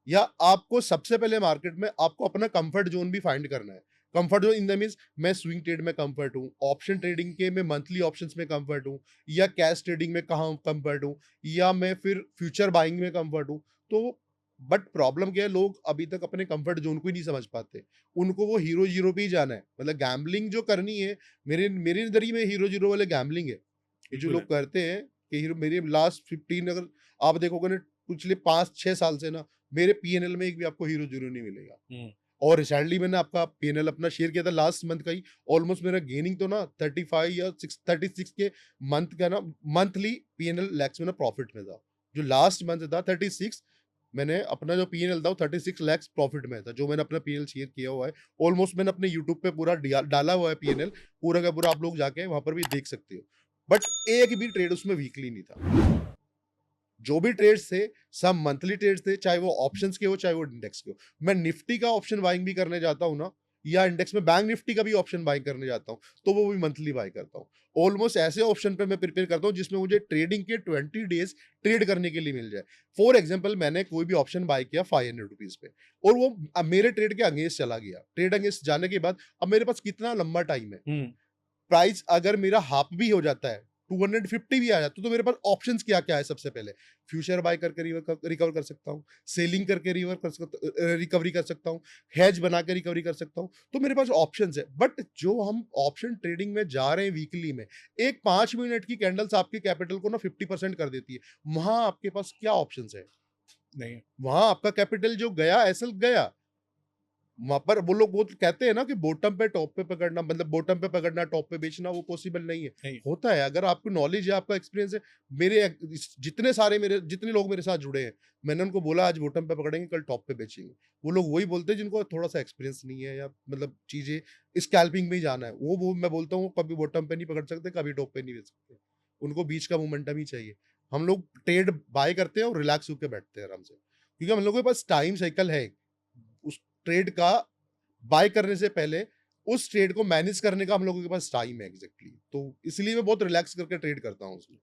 या आपको सबसे पहले मार्केट में आपको अपना कंफर्ट जोन भी फाइंड करना है। Comfort zone in the means, मैं स्विंग ट्रेड में कंफर्ट हूँ, ऑप्शन ट्रेडिंग के मैं मंथली ऑप्शंस में कंफर्ट हूँ, या कैश ट्रेडिंग में कहाँ कंफर्ट हूँ, या मैं फिर फ्यूचर बाइंग में कंफर्ट हूँ। तो बट प्रॉब्लम क्या है, लोग अभी तक अपने कंफर्ट जोन को ही नहीं समझ पाते। उनको वो हीरो जीरो पे ही जाना है, मतलब गैम्बलिंग जो करनी है, मेरे मेरे नजरिए में हीरो जीरो वाले गैम्बलिंग है। ये जो बिल्कुल है। लोग करते हैं कि हीरो, मेरे लास्ट 15 अगर आप देखोगे ना, पिछले 5-6 साल से ना, मेरे पीएनएल में एक भी आपको हीरो जीरो नहीं मिलेगा। हुँ, और रिसेंटली मैंने आपका पीएनएल अपना शेयर किया था लास्ट मंथ का ही। ऑलमोस्ट मेरा गेनिंग तो ना 35 या 36 के मंथ का ना, मंथली पीएनएल लैक्स में ना प्रॉफिट में था। जो लास्ट मंथ था 36, मैंने अपना जो पीएनएल था वो 36 लाख प्रॉफिट में था, जो मैंने अपना पीएनएल शेयर किया हुआ है। ऑलमोस्ट मैंने अपने यूट्यूब पे पूरा डाला हुआ है पीएनएल, पूरा का पूरा आप लोग जाके वहां पर भी देख सकते हो। बट एक भी ट्रेड उसमें वीकली नहीं था। जो भी ट्रेड्स थे, सब मंथली ट्रेड्स थे, चाहे वो ऑप्शंस के हो, चाहे वो इंडेक्स के हो। मैं निफ्टी का ऑप्शन बाइंग भी करने जाता हूँ ना, या इंडेक्स में बैंक निफ्टी का भी ऑप्शन बाइंग करने जाता हूँ, तो वो भी मंथली बाय करता हूँ। ऑलमोस्ट ऐसे ऑप्शन पे मैं प्रिपेयर करता हूँ जिसमें मुझे ट्रेडिंग के 20 डेज ट्रेड करने के लिए मिल जाए। फॉर एग्जाम्पल, मैंने कोई भी ऑप्शन बाय किया 500 रुपीज पे, और वो अब मेरे ट्रेड के अगेंस्ट चला गया। ट्रेड अगेंस्ट जाने के बाद अब मेरे पास कितना लंबा टाइम है, हुँ, प्राइस अगर मेरा हाफ भी हो जाता है, 250 भी आ जाता है, तो मेरे पास ऑप्शंस क्या-क्या है सबसे पहले? फ्यूचर बाय करके रिकवर कर सकता हूँ, सेलिंग करके रिकवरी कर सकता हूँ, हेज बना के रिकवरी कर सकता हूँ। तो मेरे पास ऑप्शंस है। बट जो हम ऑप्शन ट्रेडिंग में जा रहे हैं वीकली में, एक 5 मिनट की कैंडल्स आपके कैपिटल को ना 50% कर देती है। वहाँ आपके पास क्या ऑप्शंस है? नहीं, वहाँ आपका कैपिटल जो गया, एसल गया। वहाँ पर वो लोग वो कहते हैं ना कि बॉटम पे टॉप पे पकड़ना, मतलब बॉटम पे पकड़ना टॉप पे बेचना, वो पॉसिबल नहीं है। नहीं। होता है, अगर आपको नॉलेज है, आपका एक्सपीरियंस है। जितने लोग मेरे साथ जुड़े हैं, मैंने उनको बोला आज बॉटम पे पकड़ेंगे, कल टॉप पे बेचेंगे। वो लोग वही बोलते हैं जिनको थोड़ा सा एक्सपीरियंस नहीं है, या मतलब चीजें स्कैल्पिंग में ही जाना है। वो मैं बोलता हूँ कभी बॉटम पे नहीं पकड़ सकते, कभी टॉप पे नहीं बेच सकते। उनको बीच का मोमेंटम ही चाहिए। हम लोग ट्रेड बाय करते हैं और रिलैक्स होकर बैठते हैं आराम से, क्योंकि हम लोगों के पास टाइम साइकिल है। उस ट्रेड का बाय करने से पहले उस ट्रेड को मैनेज करने का हम लोगों के पास टाइम है एग्जैक्टली। तो इसलिए मैं बहुत रिलैक्स करके ट्रेड करता हूँ उसमें।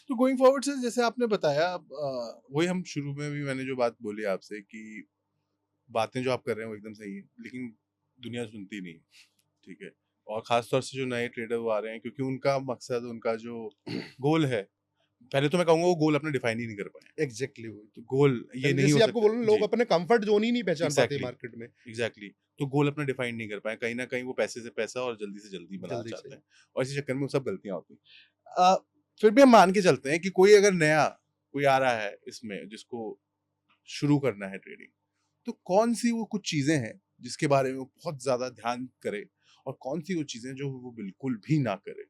तो गोइंग फॉरवर्ड से जैसे आपने बताया वही हम शुरू में भी मैंने जो बात बोली आपसे कि बातें जो आप कर रहे हैं वो एकदम सही है, लेकिन दुनिया सुनती नहीं है, ठीक है? और ख़ास तौर से जो नए ट्रेडर वो आ रहे हैं क्योंकि उनका मकसद, उनका जो गोल है, पहले तो मैं कहूँगा वो गोल अपना डिफाइन ही नहीं कर पाए हैं। एग्जैक्टली वही तो गोल ये मैंने नहीं हो जैसे आपको सकता। बोला ना, लोग जी, अपने कंफर्ट जोन ही नहीं पहचान पाते एग्ज़ैक्टली, मार्केट में। एग्ज़ैक्टली। तो गोल अपना डिफाइन नहीं कर पाए। कहीं न कहीं वो पैसे से पैसा और जल्दी से जल्दी बनाना जल्दी चाहते से हैं और इसी चक्कर में वो सब गलतियाँ होती हैं। फिर भी हम मान के चलते हैं कि कोई अगर नया कोई आ रहा है इसमें जिसको शुरू करना है ट्रेडिंग, तो कौन-सी वो कुछ चीज़ें हैं जिसके बारे में वो बहुत ज़्यादा ध्यान करे और कौन-सी वो चीज़ें जो वो बिल्कुल भी ना करे?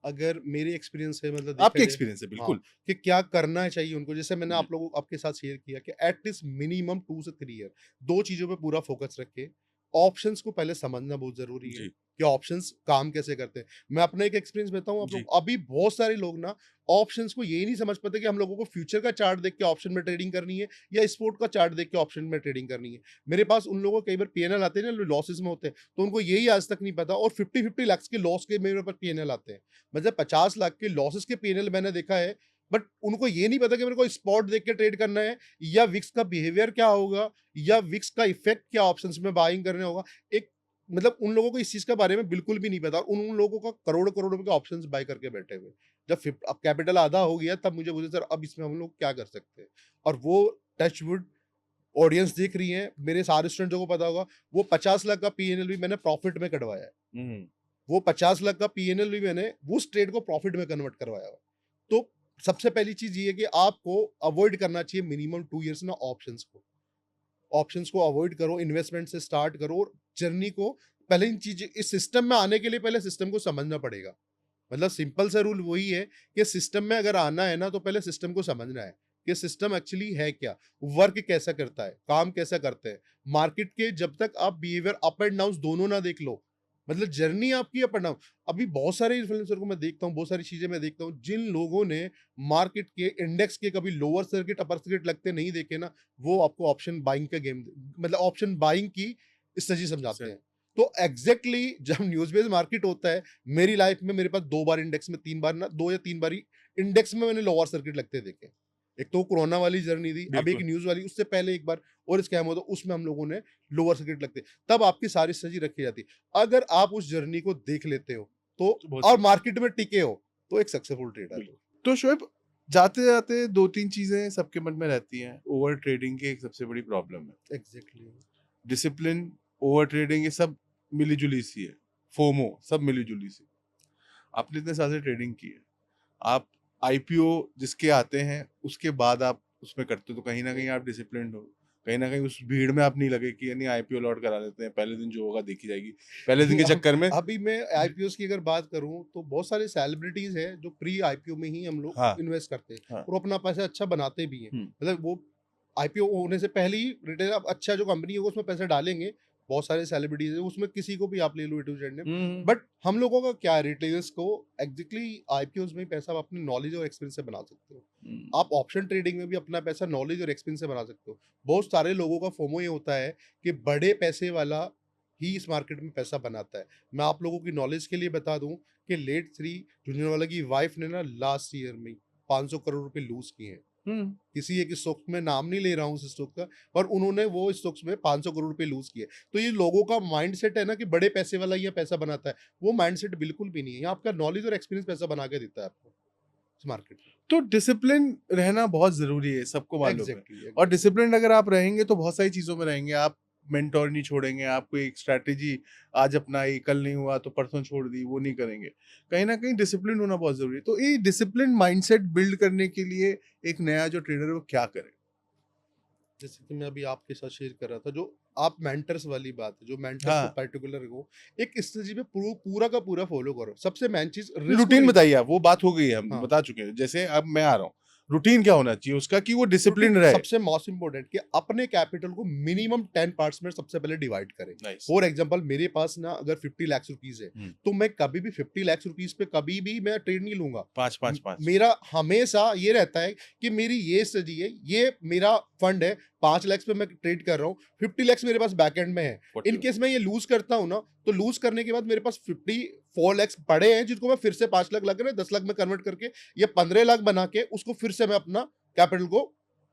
अगर मेरे एक्सपीरियंस से मतलब देखा आपके जाए, एक्सपीरियंस से हाँ, बिल्कुल। कि क्या करना चाहिए उनको, जैसे मैंने जी, आप लोगों आपके साथ शेयर किया कि एटलीस्ट मिनिमम 2 से 3 ईयर 2 चीज़ों पे पूरा फोकस रखें। ऑप्शंस को पहले समझना बहुत ज़रूरी है जी, कि ऑप्शंस काम कैसे करते हैं। मैं अपना एक एक्सपीरियंस बताऊँ आप जी। लोग, अभी बहुत सारे लोग ना ऑप्शंस को ये नहीं समझ पाते कि हम लोगों को फ्यूचर का चार्ट देख के ऑप्शन में ट्रेडिंग करनी है या स्पोर्ट का चार्ट देख के ऑप्शन में ट्रेडिंग करनी है। मेरे पास उन लोगों को कई बार पीएनएल आते हैं ना, लॉसेस में होते हैं, तो उनको यही आज तक नहीं पता, और 50-50 लाख के लॉस के मेरे पास पीएनएल आते हैं। मतलब 50 लाख के लॉसेस के पीएनएल मैंने देखा है, बट उनको ये नहीं पता कि मेरे को स्पॉट देख के ट्रेड करना है या विक्स का बिहेवियर क्या होगा या विक्स का इफेक्ट क्या ऑप्शंस में बाइंग करने होगा। एक मतलब उन लोगों को इस चीज के बारे में बिल्कुल भी नहीं पता, उन लोगों का करोड़ करोड़ रुपए के ऑप्शंस बाय करके बैठे हुए। जब अब कैपिटल आधा हो गया तब मुझे बोले सर अब इसमें हम लोग क्या कर सकते हैं, और वो टचवुड ऑडियंस देख रही है, मेरे सारे स्टूडेंट्स को पता होगा, वो 50 लाख का पीएनएल भी मैंने प्रॉफिट में कटवाया है। हुँ, वो 50 लाख का पीएनएल भी मैंने उस ट्रेड को प्रॉफिट में कन्वर्ट करवाया हुआ है। तो सबसे पहली चीज ये है कि आपको अवॉइड करना चाहिए मिनिमम 2 इयर्स ना ऑप्शंस को। ऑप्शंस को अवॉइड करो, इन्वेस्टमेंट से स्टार्ट करो, और जर्नी को पहले इन चीज़ इस सिस्टम में आने के लिए पहले सिस्टम को समझना पड़ेगा। मतलब सिंपल सा रूल वही है कि सिस्टम में अगर आना है ना तो पहले सिस्टम को समझना है कि सिस्टम एक्चुअली है क्या, वर्क कैसा करता है, काम कैसा करते हैं। मार्केट के जब तक आप बिहेवियर अप एंड डाउन दोनों ना देख लो, मतलब जर्नी आपकी अप एंड डाउन। अभी बहुत सारे इन्फ्लुएंसर को मैं देखता हूँ, बहुत सारी चीजें मैं देखता हूँ, जिन लोगों ने मार्केट के इंडेक्स के कभी लोअर सर्किट अपर सर्किट लगते नहीं देखे ना, वो आपको ऑप्शन बाइंग का गेम, मतलब ऑप्शन बाइंग की स्ट्रेटजी समझाते सही। हैं। तो एग्जैक्टली जब न्यूज बेस्ड मार्केट होता है, मेरी लाइफ में मेरे पास 2 बार इंडेक्स में, 3 बार ना, 2 या 3 बार ही इंडेक्स में मैंने लोअर सर्किट लगते देखे। एक तो कोरोना वाली जर्नी थी, अब एक बिल्कुल। न्यूज़ वाली, उससे पहले एक बार और स्कैम हुआ था, उसमें हम लोगों ने लोअर सर्किट लगते, तब आपकी सारी स्ट्रेटजी रखी जाती। अगर आप उस जर्नी को देख लेते हो तो, तो बहुत और सही। मार्केट में टिके हो, तो एक सक्सेसफुल ट्रेडर बिल्कुल। हो। तो शोएब, जाते-जाते 2-3 चीज़ें सबके मन में रहती हैं। ओवर ट्रेडिंग की एक सबसे बड़ी प्रॉब्लम है। एग्जैक्टली। डिसिप्लिन, ओवर ट्रेडिंग ये सब मिली-जुली सी है। फोमो सब मिली-जुली सी। आपने इतने साल से ट्रेडिंग की है। आप आईपीओ जिसके आते हैं, उसके बाद आप उसमें करते हो, तो कहीं न कहीं आप डिसिप्लिन्ड हो। कहीं न कहीं उस भीड़ में आप नहीं लगे कि यानी आईपीओ लॉट करा देते हैं, पहले दिन जो होगा देखी जाएगी। पहले दिन नहीं, के अब चक्कर में अभी मैं आईपीओस की अगर बात करूं तो बहुत सारे सेलिब्रिटीज हैं जो प्री आईपीओ में ही हम लोग हाँ, इन्वेस्ट करते हैं, हाँ। और अपना पैसा अच्छा बनाते भी हैं। हुँ, मतलब वो आईपीओ होने से पहले ही रिटेल, अब अच्छा जो कंपनी होगा उसमें पैसे डालेंगे। बहुत सारे सेलिब्रिटीज है, उसमें किसी को भी आप ले लो, ए टू जेड ने। हुँ, बट हम लोगों का क्या है, रिटेलर्स को एग्जैक्टली आईपीओस में ही पैसा आप अपनी नॉलेज और एक्सपीरियंस से बना सकते हो। हुँ, आप ऑप्शन ट्रेडिंग में भी अपना पैसा नॉलेज और एक्सपीरियंस से बना सकते हो। बहुत सारे लोगों का फोमो ये होता है कि बड़े पैसे वाला ही इस मार्केट में पैसा बनाता है। मैं आप लोगों की नॉलेज के लिए बता दूं कि लेट श्री झुंझुनवाला की वाइफ ने ना लास्ट ईयर में 500 करोड़ रुपए लूज किए हैं। हुँ। किसी एक स्टॉक में नाम नहीं ले रहा हूँ उस स्टॉक का, पर उन्होंने वो स्टॉक्स में 500 करोड़ रुपए लूज किए। तो ये लोगों का माइंडसेट है ना कि बड़े पैसे वाला ये पैसा बनाता है, वो माइंडसेट बिल्कुल भी नहीं है। ये आपका नॉलेज और एक्सपीरियंस पैसा बना के देता है आपको इस मार्केट तो डिसिप्लिन रहना बहुत ज़रूरी है, सबको में। मालूम है। एग्जैक्टली, और एग्जैक्टली। डिसिप्लिन्ड अगर आप रहेंगे तो बहुत सारी चीज़ों में रहेंगे। आप मेंटोर नहीं छोड़ेंगे, आपको एक स्ट्रैटेजी आज अपनाई, कल नहीं हुआ तो परसों छोड़ दी, वो नहीं करेंगे। कहीं न कहीं डिसिप्लिन होना बहुत ज़रूरी है। तो ये डिसिप्लिन माइंडसेट बिल्ड करने के लिए एक नया जो ट्रेडर है वो क्या करे? जैसे कि मैं अभी आपके साथ शेयर कर रहा था, जो आप मेंटर्स वाली बात है, जो मेंटर्स को हाँ, पर्टिकुलर हो, एक स्ट्रेटजी पे पूरा का पूरा फॉलो करो। सबसे मेन चीज रिस्क को रूटीन बताइए आप, वो बात हो गई है, हम हाँ, बता चुके हैं। जैसे अब मैं आ रहा हूँ, रूटीन क्या होना चाहिए उसका कि वो रूटीन डिसिप्लिन रहे? सबसे मोस्ट इंपॉर्टेंट कि अपने कैपिटल को मिनिमम 10 पार्ट्स में सबसे पहले डिवाइड करें। नाइस। फॉर एग्जांपल मेरे पास ना अगर 50 लाख रुपीस है, हुँ, तो मैं कभी भी 50 लाख रुपीस पे कभी भी मैं ट्रेड नहीं लूंगा। 5, 5, 5 मेरा हमेशा ये रहता है कि मेरी ये स्ट्रेटजी है, ये मेरा फंड है, 5 लाख पे मैं ट्रेड कर रहा हूँ, 50 लाख मेरे पास बैक एंड में है। इन 40 केस मैं ये लूज करता हूँ ना, तो लूज करने के बाद मेरे पास 54 लाख पड़े हैं, जिसको मैं फिर से 5 लाख लग रहे 10 लाख में कन्वर्ट करके या 15 लाख बना के उसको फिर से मैं अपना कैपिटल को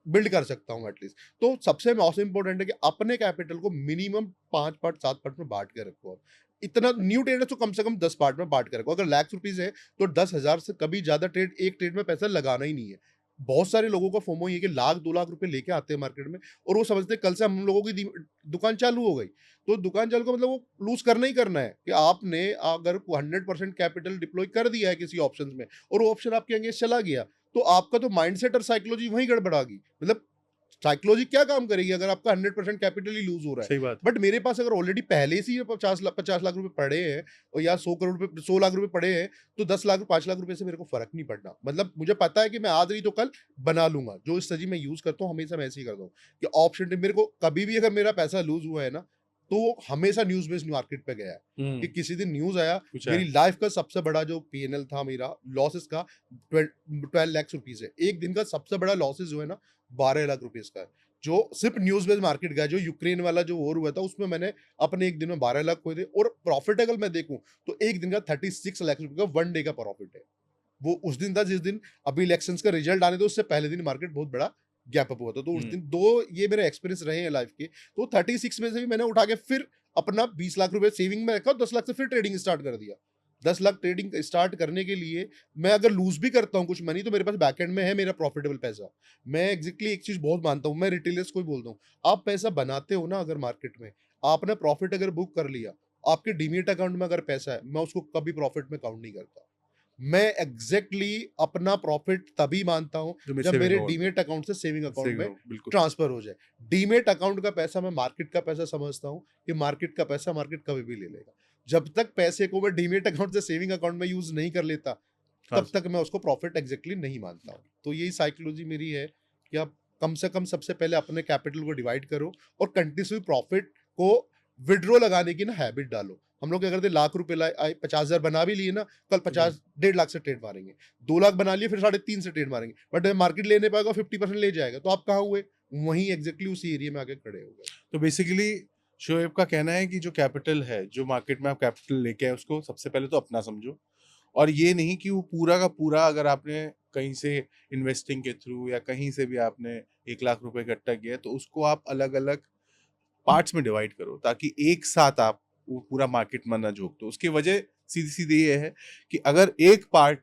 बिल्ड कर सकता हूँ एटलीस्ट। तो सबसे मोस्ट इंपॉर्टेंट है कि अपने कैपिटल को मिनिमम 5 पार्ट 7 पार्ट में बांट के रखो। आप इतना न्यू ट्रेडर तो कम से कम 10 पार्ट में बांट के रखो। अगर लाख रुपीज है तो 10,000 से कभी ज्यादा ट्रेड एक ट्रेड में पैसा लगाना ही नहीं है। बहुत सारे लोगों का फोमो ये है कि लाख 2 लाख रुपए लेके आते हैं मार्केट में, और वो समझते हैं कल से हम लोगों की दुकान चालू हो गई। तो दुकान चालू का मतलब वो लूज करना ही करना है कि आपने अगर 100% कैपिटल डिप्लॉय कर दिया है किसी ऑप्शन में और वो ऑप्शन आपके अगेंस्ट चला गया, तो आपका तो माइंडसेट और साइकोलॉजी वहीं गड़बड़ा गई। मतलब साइकोलॉजी क्या काम करेगी अगर आपका 100% कैपिटल ही लूज हो रहा है। सही बात। बट मेरे पास अगर ऑलरेडी पहले से ही 50 लाख रुपए पड़े हैं और या 100 लाख रुपए पड़े हैं, तो 10 लाख 5 लाख रुपए से मेरे को फर्क नहीं पड़ना। मतलब मुझे पता है कि मैं आज नहीं तो कल बना लूंगा। जो स्ट्रेटजी मैं यूज करता हूँ हमेशा मैं ऐसे ही करता हूँ कि ऑप्शन मेरे को कभी भी अगर मेरा पैसा लूज हुआ है ना, तो वो हमेशा न्यूज बेस्ड मार्केट पे गया है कि किसी दिन न्यूज आया कुछ है। मेरी लाइफ का सबसे बड़ा जो पीएनएल था मेरा लॉसेस का 12 लाख रुपीज है। एक दिन का सबसे बड़ा लॉसेस जो है ना 12 लाख रुपीज का है, जो सिर्फ न्यूज बेस्ड मार्केट का है। जो यूक्रेन वाला जो वॉर हुआ था उसमें मैंने अपने एक दिन में 12 लाख खोए थे, और प्रॉफिट अगर मैं देखूं तो एक दिन का 36 लाख रुपए का वन डे का प्रॉफिट है। वो उस दिन था जिस दिन अभी इलेक्शंस का रिजल्ट आने थे, उससे पहले दिन मार्केट बहुत बड़ा गैप अप हुआ था। तो उस दिन दो ये मेरे एक्सपीरियंस रहे हैं लाइफ के। तो 36 में से भी मैंने उठा के फिर अपना 20 लाख रुपए सेविंग में रखा और 10 लाख से फिर ट्रेडिंग स्टार्ट कर दिया। 10 लाख ट्रेडिंग स्टार्ट करने के लिए मैं अगर लूज भी करता हूँ कुछ मनी, तो मेरे पास बैकएंड में है मेरा प्रॉफिटेबल पैसा। मैं एग्जैक्टली एक चीज बहुत मानता हूँ, मैं रिटेलर्स को भी बोलता हूँ, आप पैसा बनाते हो ना अगर मार्केट में, आपने प्रॉफिट अगर बुक कर लिया, आपके डीमीट अकाउंट में अगर पैसा है, मैं उसको कभी प्रॉफिट में काउंट नहीं करता। मैं एग्जैक्टली अपना प्रॉफिट तभी मानता हूँ जब मेरे डीमेट अकाउंट से सेविंग अकाउंट में बिल्कुल ट्रांसफर हो जाए। डीमेट अकाउंट का पैसा मैं मार्केट का पैसा समझता हूँ कि मार्केट का पैसा मार्केट कभी भी ले लेगा। जब तक पैसे को मैं डीमेट अकाउंट से सेविंग अकाउंट में यूज नहीं कर लेता, हाँ। तब तक मैं उसको प्रॉफिट एग्जैक्टली नहीं मानता हूँ। तो यही साइकोलॉजी मेरी है कि आप कम से कम सबसे पहले अपने कैपिटल को डिवाइड करो और कंटिन्यूसली प्रॉफिट को विड्रॉ लगाने की ना हैबिट डालो। हम लोग क्या करते, लाख रुपए लाए 50,000 बना भी लिए ना, कल 1.5 लाख से ट्रेड मारेंगे, 2 लाख बना लिए फिर 3.5 से ट्रेड मारेंगे, बट मार्केट लेने पाएगा 50% ले जाएगा, तो आप कहाँ हुए? वहीं एग्जैक्टली उसी एरिया में आके खड़े हो गए। तो बेसिकली शोएब का कहना है कि जो कैपिटल है, जो मार्केट में आप कैपिटल लेके आए, उसको सबसे पहले तो अपना समझो, और ये नहीं कि वो पूरा का पूरा अगर आपने कहीं से इन्वेस्टिंग के थ्रू या कहीं से भी आपने 1 लाख रुपए इकट्ठा किया है, तो उसको आप अलग अलग पार्ट्स में डिवाइड करो, ताकि एक साथ आप वो पूरा मार्केट में ना झोंक। तो उसकी वजह सीधी सीधी ये है कि अगर एक पार्ट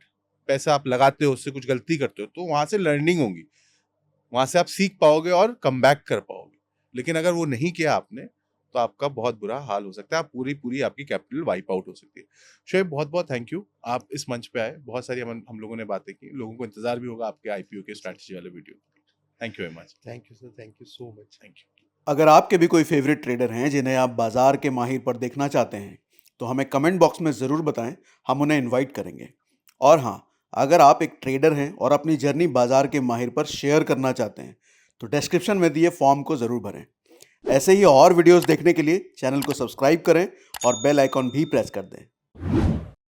पैसा आप लगाते हो, उससे कुछ गलती करते हो, तो वहां से लर्निंग होगी, वहां से आप सीख पाओगे और कम बैक कर पाओगे। लेकिन अगर वो नहीं किया आपने, तो आपका बहुत बुरा हाल हो सकता है, आप पूरी आपकी कैपिटल वाइप आउट हो सकती है। शोएब, बहुत बहुत थैंक यू, आप इस मंच पे आए, बहुत सारी हम लोगों ने बातें की, लोगों को इंतजार भी होगा आपके आईपीओ के स्ट्रैटेजी वाले video. Thank you very much. Thank you sir, thank you so much. Thank you. अगर आपके भी कोई फेवरेट ट्रेडर हैं जिन्हें आप बाजार के माहिर पर देखना चाहते हैं, तो हमें कमेंट बॉक्स में ज़रूर बताएं, हम उन्हें इनवाइट करेंगे। और हाँ, अगर आप एक ट्रेडर हैं और अपनी जर्नी बाजार के माहिर पर शेयर करना चाहते हैं, तो डिस्क्रिप्शन में दिए फॉर्म को ज़रूर भरें। ऐसे ही और वीडियोस देखने के लिए चैनल को सब्सक्राइब करें और बेल आइकॉन भी प्रेस कर दें।